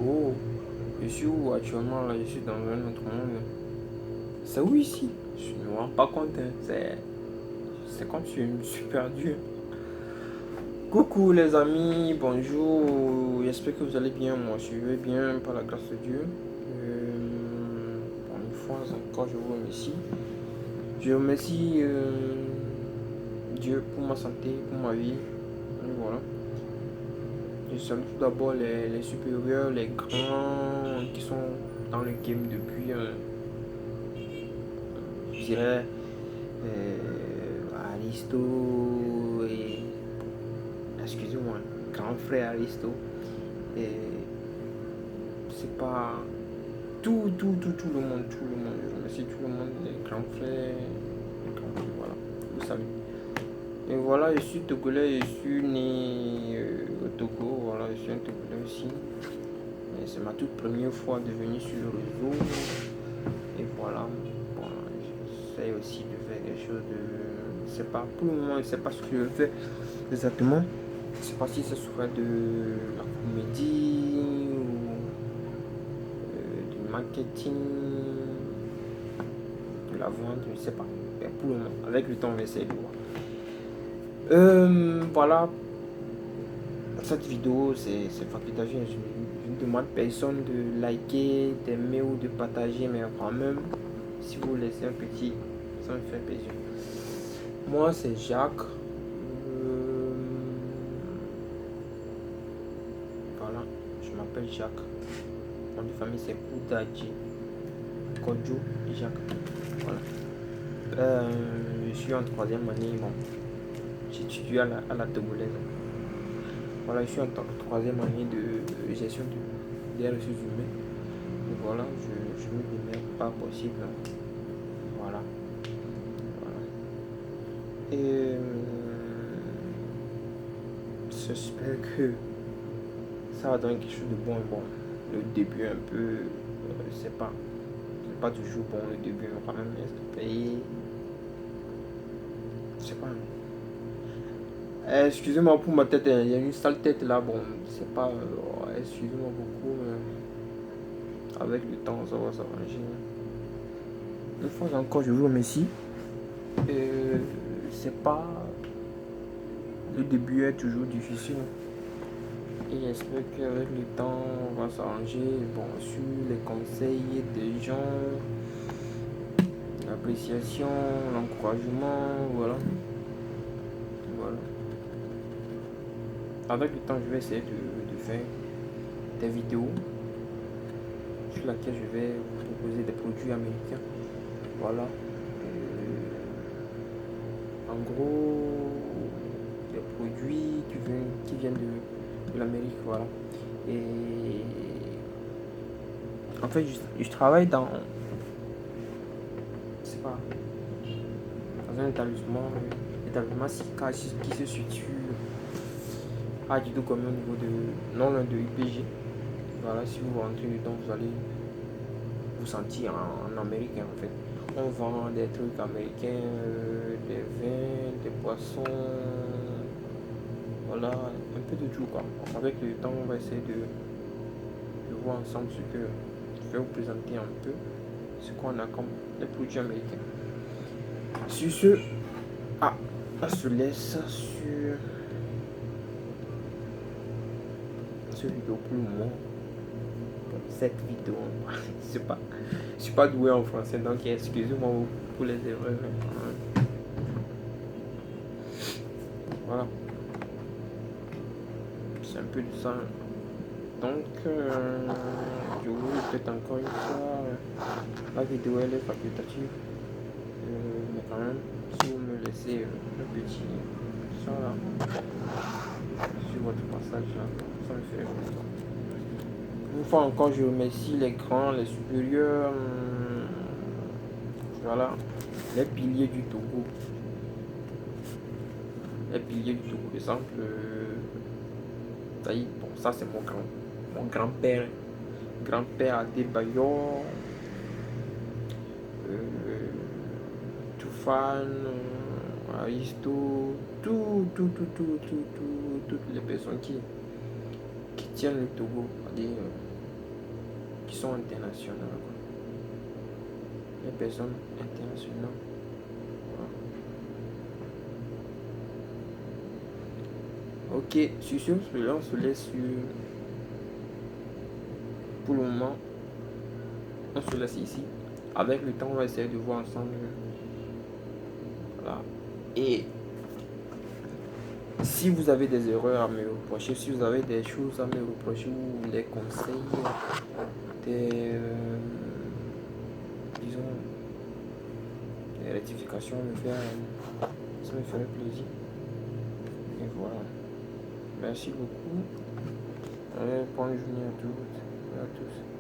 Oh, je suis où actuellement là? Je suis dans un autre monde. C'est où ici? Je ne me rends pas compte. Hein. C'est comme si je me suis perdu. Coucou les amis, bonjour. J'espère que vous allez bien. Moi, je vais bien par la grâce de Dieu. Pour une fois encore, je vous remercie. Je remercie Dieu pour ma santé, pour ma vie. Et voilà. Je salue tout d'abord les supérieurs, les grands qui sont dans le game depuis, je dirais, Aristo et, excusez-moi, grand frère Aristo. Et c'est pas tout le monde, je remercie tout le monde, les grands frères, voilà, vous savez. Et voilà, je suis togolais, je suis né au Togo, voilà, je suis un togolais aussi. Et c'est ma toute première fois de venir sur le réseau. Et voilà, bon, j'essaie aussi de faire quelque chose de. Je sais pas, pour le moment, je sais pas ce que je fais exactement. Je sais pas si ce serait de la comédie ou du marketing, de la vente, je sais pas. Mais pour le moment, avec le temps, on va essayer de voir. Voilà, cette vidéo, c'est facultatif. Je ne demande personne de liker, d'aimer ou de partager, mais quand même, si vous laissez un petit, ça me fait plaisir. Moi, c'est Jacques. Voilà, je m'appelle Jacques. Mon nom de famille, c'est Koudadji. Kodjo Jacques. Voilà. Je suis en troisième année. Bon, j'étudie à la Togolaise. Voilà, je suis en troisième année de gestion des ressources humaines. Et voilà, je me démerde pas possible. Voilà. Et j'espère que ça va donner quelque chose de bon. Bon, le début un peu, c'est pas toujours bon le début, mais quand même, est payé. C'est pas. Excusez-moi pour ma tête, il y a une sale tête là, bon, c'est pas. Excusez-moi beaucoup, mais avec le temps, ça va s'arranger. Une fois encore, je vous remercie. C'est pas. Le début est toujours difficile. Et j'espère qu'avec le temps, on va s'arranger. Bon, sur les conseils des gens, l'appréciation, l'encouragement, voilà. Voilà. Avec le temps, je vais essayer de faire des vidéos sur lesquelles je vais vous proposer des produits américains. Voilà. En gros, des produits qui viennent de l'Amérique, voilà. Et en fait, je travaille dans, c'est pas, dans un établissement qui se situe à Dido comme au niveau de, non loin de UPG. Voilà, si vous rentrez dedans, vous allez vous sentir en américain en fait. On vend des trucs américains, des vins, des poissons, voilà, un peu de tout quoi. Avec le temps, on va essayer de voir ensemble ce que je vais vous présenter un peu, ce qu'on a comme des produits américains. Sur ce, on se laisse sur ce vidéo pour le moment. Cette vidéo, je suis pas doué en français, donc excusez-moi pour les erreurs. Voilà, c'est un peu de ça. Donc, je vous répète encore une fois, la vidéo elle est facultative, mais quand même, si vous me laissez un petit ça là, sur votre passage là, ça me fait plaisir. Une fois encore, je remercie les grands, les supérieurs, voilà, les piliers du Togo. Les piliers du Togo, par exemple, bon, ça c'est mon grand-père, grand-père Adebayor, Toufane, Aristo, toutes les personnes qui tiennent le Togo, qui sont internationaux, quoi. Les personnes internationales. Voilà. Ok, sur ce, on se laisse sur... Pour le moment, on se laisse ici. Avec le temps, on va essayer de voir ensemble. Voilà. Et si vous avez des erreurs à me reprocher, si vous avez des choses à me reprocher ou des conseils, des, disons, des rectifications à me faire, ça me ferait plaisir. Et voilà. Merci beaucoup. Allez, bonne journée à toutes et à tous.